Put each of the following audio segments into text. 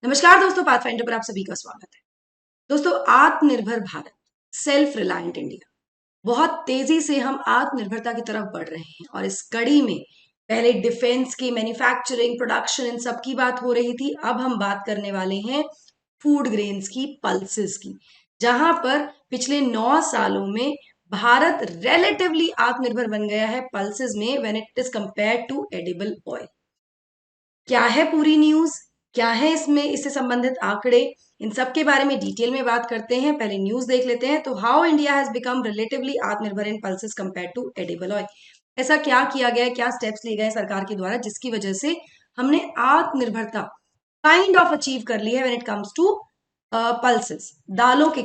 नमस्कार दोस्तों, पाथफाइंडर पर आप सभी का स्वागत है। दोस्तों, आत्मनिर्भर भारत, सेल्फ रिलायंट इंडिया, बहुत तेजी से हम आत्मनिर्भरता की तरफ बढ़ रहे हैं और इस कड़ी में पहले डिफेंस की, मैन्युफैक्चरिंग, प्रोडक्शन, इन सब की बात हो रही थी। अब हम बात करने वाले हैं फूड ग्रेन्स की, पल्सेस की, जहां पर पिछले 9 सालों में भारत रिलेटिवली आत्मनिर्भर बन गया है पल्सेस में when it is compare to edible oil. क्या है पूरी न्यूज, क्या है इसमें इससे संबंधित आंकड़े, इन सब के बारे में डिटेल में बात करते हैं। पहले न्यूज देख लेते हैं। तो how India has become relatively atmanirbhar in pulses compare to edible oil. ऐसा क्या किया गया है, क्या स्टेप्स लिए गए सरकार के द्वारा जिसकी वजह से हमने आत्मनिर्भरता काइंड ऑफ अचीव कर ली है when it comes to pulses, दालों के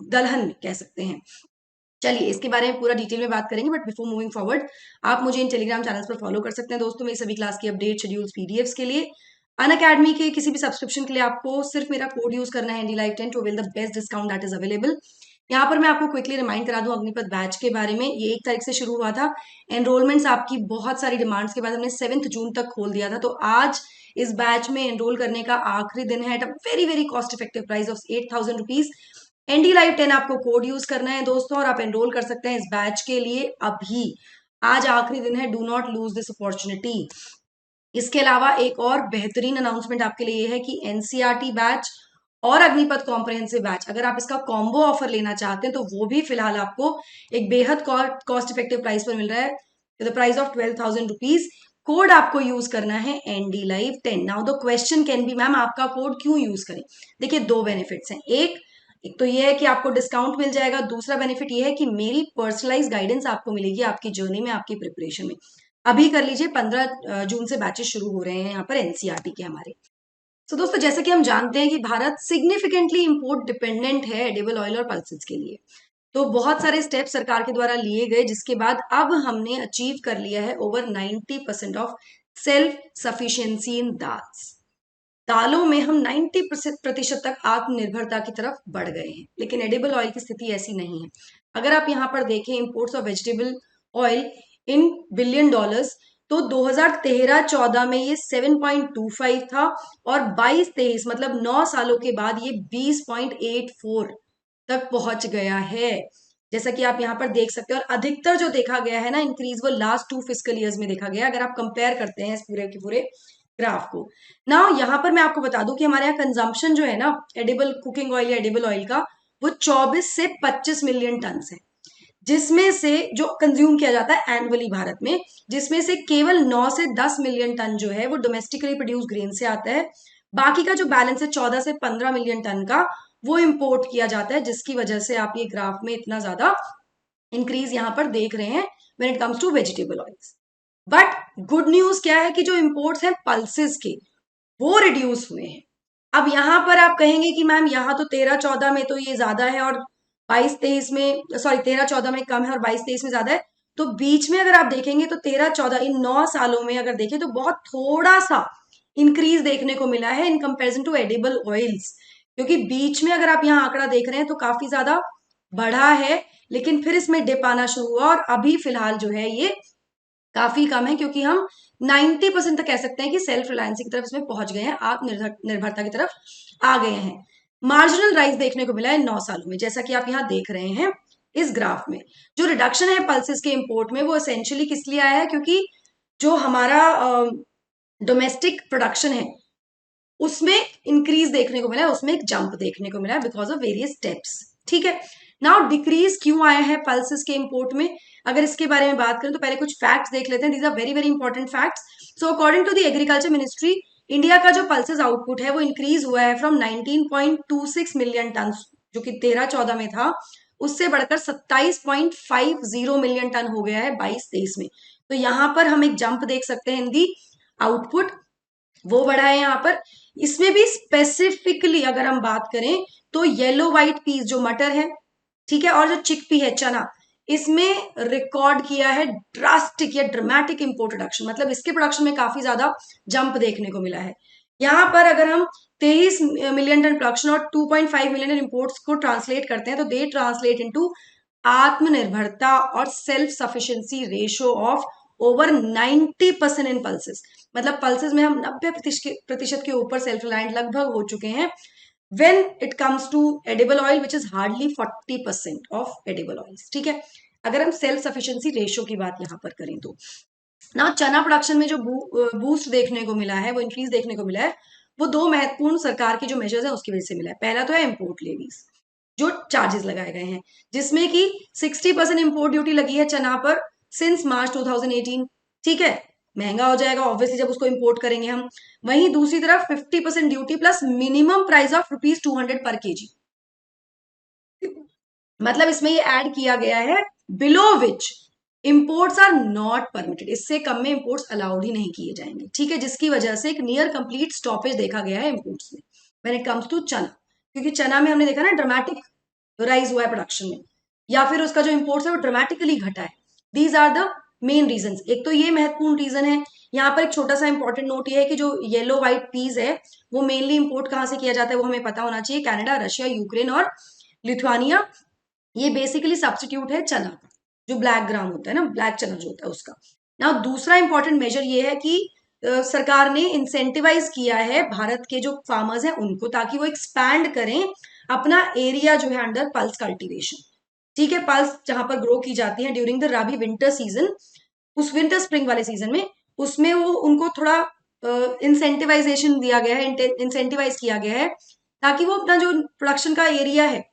दलहन कह सकते हैं। चलिए इसके बारे में पूरा डिटेल में बात करेंगे, बट बिफोर मूविंग फॉरवर्ड आप मुझे इन टेलीग्राम चैनल्स पर फॉलो कर सकते हैं। दोस्तों, मेरी सभी क्लास की अपडेट, शेड्यूल्स, पीडीएफ्स के लिए अनअकैडमी के किसी भी सब्सक्रिप्शन के लिए आपको सिर्फ मेरा कोड यूज करना है, NDLive10, to avail the best discount that is available. यहाँ पर मैं आपको क्विकली रिमाइंड करा दूं अग्निपथ बैच के बारे में। ये 1 तारीख से शुरू हुआ था। एनरोलमेंट्स आपकी बहुत सारी डिमांड्स के बाद हमने 7 जून तक खोल दिया था। तो आज इस बैच में एनरोल करने का आखिरी दिन है at a very very cost effective price of 8,000 rupees. NDLive10 आपको कोड यूज करना है दोस्तों, और आप एनरोल कर सकते हैं इस बैच के लिए अभी। आज आखिरी दिन है, do not lose this opportunity. इसके अलावा एक और बेहतरीन अनाउंसमेंट आपके लिए ये है कि NCERT बैच और अग्निपथ कॉम्प्रहेंसिव बैच, अगर आप इसका कॉम्बो ऑफर लेना चाहते हैं तो वो भी फिलहाल आपको एक बेहद कॉस्ट इफेक्टिव प्राइस पर मिल रहा है, the price of 12,000 rupees. Code आपको यूज करना है NDLive10। Now the question can be, ma'am आपका कोड क्यों यूज करें? देखिए, 2 बेनिफिट्स हैं। एक तो ये है कि आपको डिस्काउंट मिल जाएगा। दूसरा बेनिफिट ये है कि मेरी पर्सनलाइज गाइडेंस आपको मिलेगी आपकी जर्नी में, आपकी प्रिपरेशन में। अभी कर लीजिए, 15 जून से बैचेस शुरू हो रहे हैं यहाँ पर NCERT के हमारे। तो दोस्तों, जैसे कि हम जानते हैं कि भारत सिग्निफिकेंटली इंपोर्ट डिपेंडेंट है एडिबल ऑयल और पल्सेस के लिए। तो बहुत सारे स्टेप सरकार के द्वारा लिए गए जिसके बाद अब हमने अचीव कर लिया है ओवर 90% ऑफ सेल्फ सफिशिएंसी इन दाल्स। दालों में हम 90% तक आत्मनिर्भरता की तरफ बढ़ गए हैं। लेकिन एडिबल ऑयल की स्थिति ऐसी नहीं है। अगर आप यहाँ पर देखें imports of vegetable oil in billion dollars, तो 2013-14 में ये 7.25 था और 22-23 मतलब 9 सालों के बाद ये 20.84 तक पहुंच गया है, जैसा कि आप यहाँ पर देख सकते हैं। और अधिकतर जो देखा गया है ना इंक्रीज, वो लास्ट 2 फिस्कल ईयर्स में देखा गया, अगर आप कंपेयर करते हैं इस पूरे के पूरे ग्राफ को। ना यहाँ पर मैं आपको बता दूं कि हमारे यहाँ कंजम्पशन जो है ना एडिबल कुकिंग ऑयल या एडिबल ऑयल का, वो 24 से 25 मिलियन टन है, जिसमें से जो कंज्यूम किया जाता है एनुअली भारत में, जिसमें से केवल 9 से 10 मिलियन टन जो है वो डोमेस्टिकली प्रोड्यूस ग्रेन से आता है। बाकी का जो बैलेंस है 14 से 15 मिलियन टन का, वो इंपोर्ट किया जाता है, जिसकी वजह से आप ये ग्राफ में इतना ज्यादा इंक्रीज यहाँ पर देख रहे हैं when it comes to vegetable oils. But good news क्या है कि जो इंपोर्ट्स हैं पल्सेस के, वो रिड्यूस हुए हैं। अब यहाँ पर आप कहेंगे कि मैम यहाँ तो 13-14 में तो ये ज्यादा है और 22-23 में, सॉरी 13-14 में कम है और 22-23 में ज्यादा है। तो बीच में अगर आप देखेंगे तो 13-14 इन 9 सालों में अगर देखें तो बहुत थोड़ा सा इंक्रीज देखने को मिला है in comparison to edible oils, क्योंकि बीच में अगर आप यहाँ आंकड़ा देख रहे हैं तो काफी ज्यादा बढ़ा है, लेकिन फिर इसमें डिप आना शुरू हुआ और अभी फिलहाल जो है ये काफी कम है, क्योंकि हम 90% तक कह सकते हैं कि सेल्फ रिलायंस की तरफ इसमें पहुंच गए हैं, आत्मनिर्भरता की तरफ आ गए हैं। मार्जिनल राइज देखने को मिला है 9 सालों में, जैसा कि आप यहाँ देख रहे हैं इस ग्राफ में। जो रिडक्शन है पल्सेस के इंपोर्ट में, वो एसेंशियली किस लिए आया है, क्योंकि जो हमारा डोमेस्टिक प्रोडक्शन है उसमें इंक्रीज देखने को मिला है, उसमें एक जंप देखने को मिला है बिकॉज ऑफ वेरियस स्टेप्स। ठीक है, नाउ डिक्रीज क्यों आया है पल्सेस के इंपोर्ट में, अगर इसके बारे में बात करें तो पहले कुछ फैक्ट्स देख लेते हैं। These are very very important facts. So according to the agriculture ministry, India का जो पल्सेस आउटपुट है वो इंक्रीज हुआ है फ्रॉम 19.26 मिलियन टन, जो कि 13-14 में था, उससे बढ़कर 27.50 मिलियन टन हो गया है 22-23 में। तो यहाँ पर हम एक जंप देख सकते हैं इन दी आउटपुट, वो बढ़ा है यहाँ पर। इसमें भी स्पेसिफिकली अगर हम बात करें तो येलो व्हाइट पीस जो मटर है, ठीक है, और जो चिकपी है चना, इसमें रिकॉर्ड किया है ड्रास्टिक या ड्रामेटिक इंपोर्ट रिडक्शन, मतलब इसके प्रोडक्शन में काफी ज्यादा जंप देखने को मिला है। यहाँ पर अगर हम 23 मिलियन टन प्रोडक्शन और 2.5 मिलियन टन इंपोर्ट्स को ट्रांसलेट करते हैं तो दे ट्रांसलेट इनटू आत्मनिर्भरता और self sufficiency ratio of over 90% in pulses, मतलब पल्सेस में हम 90% के ऊपर सेल्फ रिलायंट लगभग हो चुके हैं। when it comes to edible oil which is hardly 40% of edible oils, ठीक है, अगर हम सेल्फ सफिशिएंसी रेशियो की बात यहां पर करें तो ना चना प्रोडक्शन में जो बूस्ट देखने को मिला है, वो इंक्रीज देखने को मिला है, वो दो महत्वपूर्ण सरकार के जो मेजर्स है उसकी वजह से मिला है। पहला तो है इम्पोर्ट लेवीज, जो चार्जेस लगाए गए हैं, जिसमें कि 60% इम्पोर्ट ड्यूटी लगी है चना पर सिंस मार्च 2018, ठीक है, महंगा हो जाएगा ऑब्वियसली जब उसको इंपोर्ट करेंगे हम। वहीं दूसरी तरफ 50% duty plus minimum price of ₹200 पर केजी, मतलब इसमें ये ऐड किया गया है below which imports are not permitted, इससे कम में इंपोर्ट्स अलाउड ही नहीं किए जाएंगे, ठीक है, जिसकी वजह से एक नियर कंप्लीट स्टॉपेज देखा गया है इंपोर्ट्स में व्हेन इट कम्स टू चना, क्योंकि चना में हमने देखा ना ड्रामेटिक राइज हुआ है प्रोडक्शन में, या फिर उसका जो इंपोर्ट्स है वो ड्रामेटिकली घटा है। These are the main reason, एक तो ये महत्वपूर्ण रीजन है। यहाँ पर एक छोटा सा इंपॉर्टेंट नोट ये है कि जो येलो व्हाइट पीज है वो मेनली इंपोर्ट कहाँ से किया जाता है वो हमें पता होना चाहिए, कनाडा, रशिया, यूक्रेन और लिथुआनिया। ये बेसिकली सब्सटीट्यूट है चना का, जो ब्लैक ग्राम होता है ना, ब्लैक चना जो होता है उसका। ना दूसरा इंपॉर्टेंट मेजर ये है कि सरकार ने इंसेंटिवाइज किया है भारत के जो फार्मर्स हैं उनको, ताकि वो एक्सपैंड करें अपना एरिया जो है अंडर पल्स कल्टीवेशन, ठीक है, पल्स जहां पर ग्रो की जाती है during the rabi winter season, उस विंटर स्प्रिंग वाले सीजन में, उसमें वो उनको थोड़ा इंसेंटिवाइजेशन दिया गया है, इंसेंटिवाइज किया गया है, ताकि वो अपना जो प्रोडक्शन का एरिया है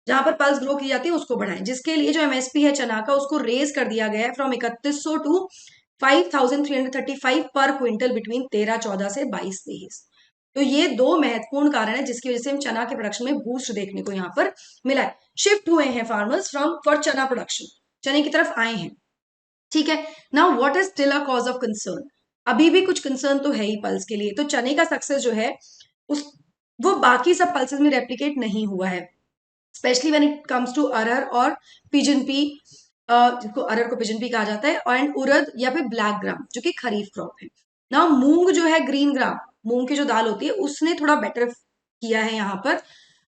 जहां पर पल्स ग्रो की जाती है उसको बढ़ाएं, जिसके लिए जो एमएसपी है चना का उसको रेज कर दिया गया है फ्रॉम 3100 टू 5335 पर क्विंटल बिटवीन 13-14 से 22-23। तो ये दो महत्वपूर्ण कारण है जिसकी वजह से हम चना के प्रोडक्शन में बूस्ट देखने को यहाँ पर मिला है। शिफ्ट हुए हैं फार्मर्स फ्रॉम फॉर चना प्रोडक्शन, चने की तरफ आए हैं, ठीक है। Now what is still a cause of concern, अभी भी कुछ कंसर्न तो है ही पल्स के लिए। तो चने का सक्सेस जो है उस वो बाकी सब पल्सेस में रेप्लिकेट नहीं हुआ है, specially when it comes to arhar और पिजन पी, जिसको अरहर को पिजन पी कहा जाता है, एंड उड़द या फिर ब्लैक ग्राम जो कि खरीफ क्रॉप है। ना मूंग जो है ग्रीन ग्राम, मूंग की जो दाल होती है उसने थोड़ा बेटर किया है यहाँ पर।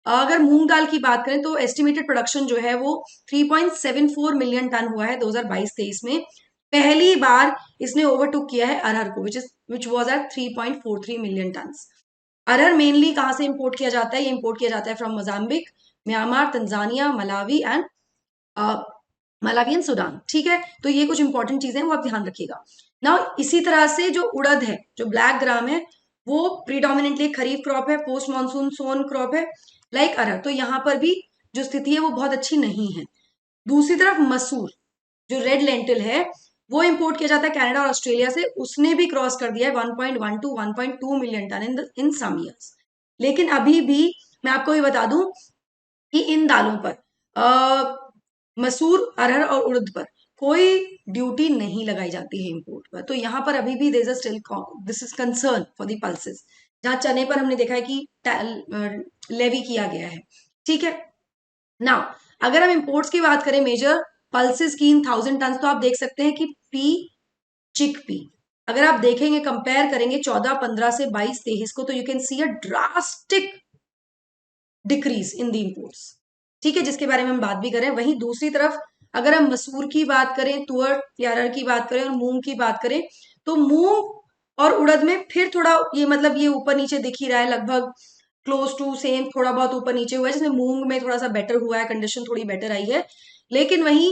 अगर मूंग दाल की बात करें तो एस्टिमेटेड प्रोडक्शन जो है वो 3.74 मिलियन टन हुआ है 2022-23 में। पहली बार इसने ओवरटुक किया है अरहर को, which was at 3.43 million ton. अरहर मेनली कहाँ से इंपोर्ट किया जाता है, ये इंपोर्ट किया जाता है from Mozambique, Myanmar, Tanzania, Malawi and Sudan, ठीक है। तो ये कुछ इंपॉर्टेंट चीजें वो आप ध्यान रखिएगा ना। इसी तरह से जो उड़द है, जो ब्लैक ग्राम है, वो प्रीडोमिनेंटली खरीफ क्रॉप है, पोस्ट मानसून सोन क्रॉप है लाइक अरहर, तो यहाँ पर भी जो स्थिति है वो बहुत अच्छी नहीं है। दूसरी तरफ मसूर जो रेड लेंटिल है वो इंपोर्ट किया जाता है कनाडा और ऑस्ट्रेलिया से, उसने भी क्रॉस कर दिया है 1.1 to 1.2 million ton in some years. लेकिन अभी भी मैं आपको ये बता दूं कि इन दालों पर मसूर, अरहर और उड़द पर कोई ड्यूटी नहीं लगाई जाती है इंपोर्ट पर। तो यहाँ पर अभी भी there is still this is concern for the pulses, जहां चने पर हमने देखा है कि लेवी किया गया है, ठीक है। नाउ अगर हम इंपोर्ट्स की बात करें मेजर पल्सेस की इन 1000 टन, तो आप देख सकते हैं कि पी, चिक पी, अगर आप देखेंगे कंपेयर करेंगे 14-15 से 22-23 को, तो you can see a drastic decrease in the imports, ठीक है, जिसके बारे में हम बात भी करें। वहीं दूसरी तरफ अगर हम मसूर की बात करें, तुअर या अरहर की बात करें और मूंग की बात करें, तो मूंग और उड़द में फिर थोड़ा ये मतलब ये ऊपर नीचे दिख ही रहा है, लगभग क्लोज टू सेम, थोड़ा बहुत ऊपर नीचे हुआ है, जिसमें मूंग में थोड़ा सा बेटर हुआ है, कंडीशन थोड़ी बेटर आई है। लेकिन वहीं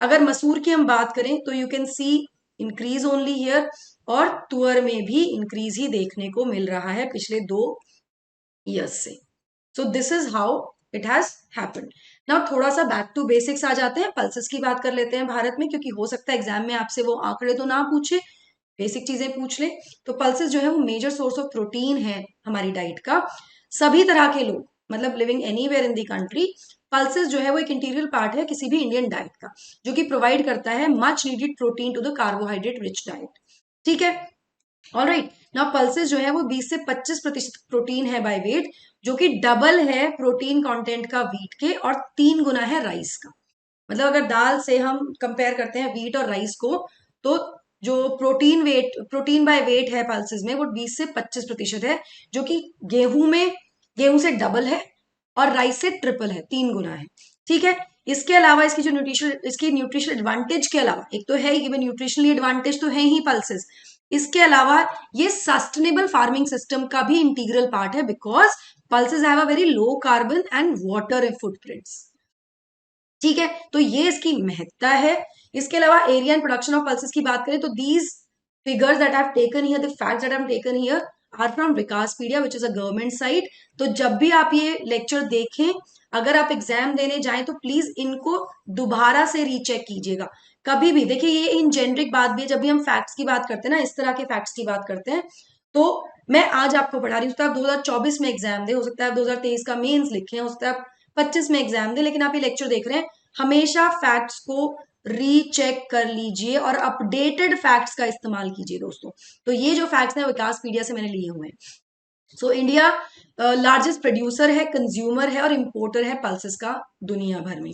अगर मसूर की हम बात करें तो you can see increase only here, और तुअर में भी इंक्रीज ही देखने को मिल रहा है पिछले 2 ईयर्स से। So this is how it has happened. Now थोड़ा सा बैक टू बेसिक्स आ जाते हैं, पल्सेस की बात कर लेते हैं भारत में, क्योंकि हो सकता है एग्जाम में आपसे वो आंकड़े तो ना पूछे, बेसिक चीजें पूछ ले। तो पल्सेस जो है वो मेजर सोर्स ऑफ प्रोटीन है हमारी डाइट का। सभी तरह के लोग, मतलब living anywhere in the country, pulses जो है वो एक इंटीरियर पार्ट है किसी भी इंडियन डाइट का, जो कि प्रोवाइड करता है much needed protein to the carbohydrate rich diet, ठीक है। ऑलराइट, नाउ पल्सेस जो है वो 20 से 25% प्रोटीन है बाय वेट, जो कि डबल है प्रोटीन कंटेंट का वीट के और 3 गुना है राइस का। मतलब अगर दाल से हम कंपेयर करते हैं वीट और राइस को, तो जो प्रोटीन बाय वेट है पल्सेस में वो 20 से 25% है, जो कि गेहूं से डबल है और राइस से ट्रिपल है, 3 गुना है, ठीक है। इसके अलावा इसकी न्यूट्रिशनल एडवांटेज के अलावा, एक तो है कि न्यूट्रिशनली एडवांटेज तो है ही पल्सेस, इसके अलावा ये सस्टेनेबल फार्मिंग सिस्टम का भी इंटीग्रल पार्ट है, because pulses have a very low carbon and water footprints. ठीक है, तो ये इसकी महत्ता है। इसके अलावा area and production of pulses की बात करें तो these figures that I have taken here, the facts that I have taken here are from Vikaspedia which is a government site. तो जब भी आप ये लेक्चर देखें, अगर आप एग्जाम देने जाएं तो प्लीज इनको दोबारा से रीचेक कीजिएगा। कभी भी देखिए, ये इन जेनरिक बात भी है, जब भी हम फैक्ट्स की बात करते हैं ना, इस तरह के फैक्ट्स की बात करते हैं, तो मैं आज आपको पढ़ा रही हूँ, तो आप 2024 में एग्जाम दे, हो सकता है आप 2023 का मेंस लिखे, हो सकता है आप 25 में एग्जाम दे, लेकिन आप ये लेक्चर देख रहे हैं, हमेशा फैक्ट्स को रीचेक कर लीजिए और अपडेटेड फैक्ट्स का इस्तेमाल कीजिए दोस्तों। तो ये जो फैक्ट्स हैं विकासपीडिया से मैंने लिए हुए हैं। सो इंडिया लार्जेस्ट प्रोड्यूसर है, कंज्यूमर है और इंपोर्टर है पल्सेस का दुनिया भर में।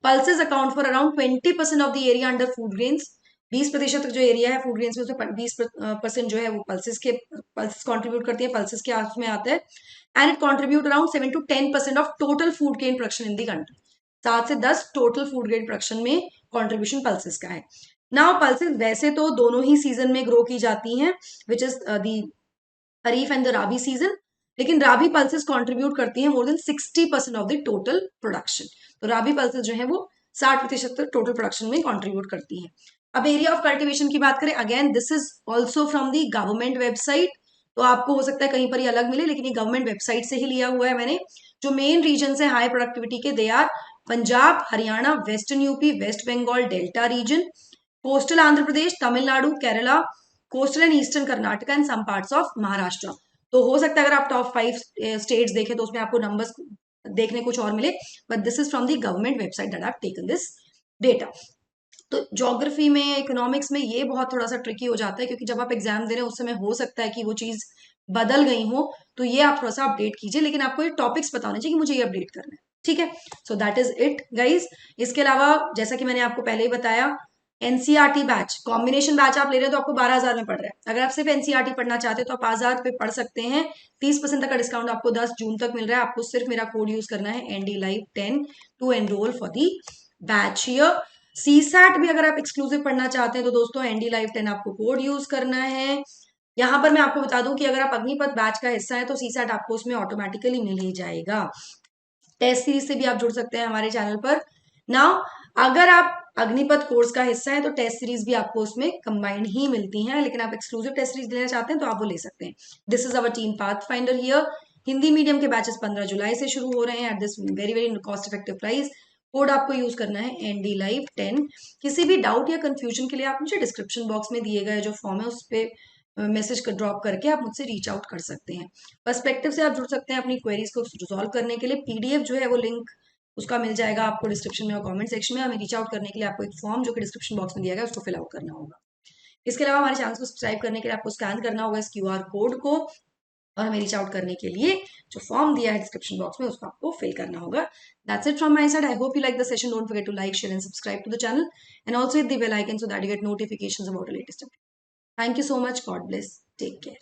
Pulses account for around 20% of the area under food grains. 20% तक जो एरिया है फूड ग्रेन्स में, उसमें 20% जो है वो पल्सेस कॉन्ट्रीब्यूट करती है, पल्सेस के में आता है। And it contribute around 7 to 10% of total food grain production in the country. 7 से 10 टोटल फूड ग्रेन प्रोडक्शन में कॉन्ट्रीब्यूशन पल्सेस का है। नाउ पल्सेस वैसे तो दोनों ही सीजन में ग्रो की जाती हैं, which is the kharif and the rabi season, लेकिन राबी पल्सेस कंट्रीब्यूट करती हैं more than 60% of the total production. तो राबी पल्सेस जो है वो 60% तक टोटल प्रोडक्शन में कंट्रीब्यूट करती हैं। अब एरिया ऑफ कल्टीवेशन की बात करें, again this is also from the government website, तो आपको हो सकता है कहीं पर ये अलग मिले, लेकिन ये गवर्नमेंट वेबसाइट से ही लिया हुआ है मैंने। जो मेन रीजन है हाई प्रोडक्टिविटी के, they are Punjab, Haryana, western UP, West Bengal, delta region, coastal Andhra Pradesh, Tamil Nadu, Kerala, coastal and eastern Karnataka and some parts of Maharashtra. तो हो सकता है अगर आप टॉप 5 स्टेट्स देखें तो उसमें आपको नंबर्स देखने कुछ और मिले, but this is from the government website that have taken this data. तो ज्योग्राफी में, इकोनॉमिक्स में ये बहुत थोड़ा सा ट्रिकी हो जाता है, क्योंकि जब आप एग्जाम दे रहे हैं उस समय हो सकता है कि वो चीज बदल गई हो, तो ये आप थोड़ा सा अपडेट कीजिए, लेकिन आपको ये टॉपिक्स पता होने चाहिए कि मुझे ये अपडेट करना है। ठीक है, so that is it guys. इसके अलावा जैसा कि मैंने आपको पहले ही बताया, एनसीईआरटी बैच, कॉम्बिनेशन बैच आप ले रहे हो तो आपको 12,000 में पड़ रहा है। अगर आप सिर्फ एनसीईआरटी पढ़ना चाहते हो तो आप 5,000 पे पढ़ सकते हैं। 30% तक का डिस्काउंट आपको 10 जून तक मिल रहा है। आपको सिर्फ मेरा कोड यूज करना है NDLive10 to enroll for the batch here. CSAT भी अगर आप एक्सक्लूसिव पढ़ना चाहते हैं तो दोस्तों NDLive10 आपको कोड यूज करना है। यहाँ पर मैं आपको बता दूं कि अगर आप अग्निपथ बैच का हिस्सा है तो सीसैट आपको उसमें ऑटोमेटिकली मिल ही जाएगा। टेस्ट सीरीज से भी आप जुड़ सकते हैं हमारे चैनल पर। नाउ अगर आप अग्निपथ कोर्स का हिस्सा है तो टेस्ट सीरीज भी आपको उसमें कंबाइंड ही मिलती हैं, लेकिन आप एक्सक्लूसिव टेस्ट सीरीज लेना चाहते हैं तो आप वो ले सकते हैं। This is our team path finder here. Hindi medium के बैचेस 15 जुलाई से शुरू हो रहे हैं at this very very cost effective price. Code आपको यूज करना है NDLive10। किसी भी डाउट या कंफ्यूजन के लिए आप मुझे डिस्क्रिप्शन बॉक्स में दिए गए जो फॉर्म है उस पर मैसेज कर ड्रॉप करके आप मुझसे रीच आउट कर सकते हैं। पर्सपेक्टिव से आप जुड़ सकते हैं अपनी क्वेरीज को रिजॉल्व करने के लिए। PDF जो है वो लिंक उसका मिल जाएगा आपको डिस्क्रिप्शन में और कमेंट सेक्शन में। हमें रीच आउट करने के लिए आपको एक फॉर्म जो कि डिस्क्रिप्शन बॉक्स में दिया गया है उसको फिल आउट करना होगा। इसके अलावा हमारे चैनल को सब्सक्राइब करने के लिए आपको स्कैन करना होगा इस QR कोड को, और हमें रीच आउट करने के लिए जो फॉर्म दिया है डिस्क्रिप्शन बॉक्स में उसको आपको फिल करना होगा। That's it from my side. I hope you like the session. Don't forget to like, share and subscribe to the channel and also hit the bell icon so that you get notifications about the latest update. Thank you so much. God bless. Take care.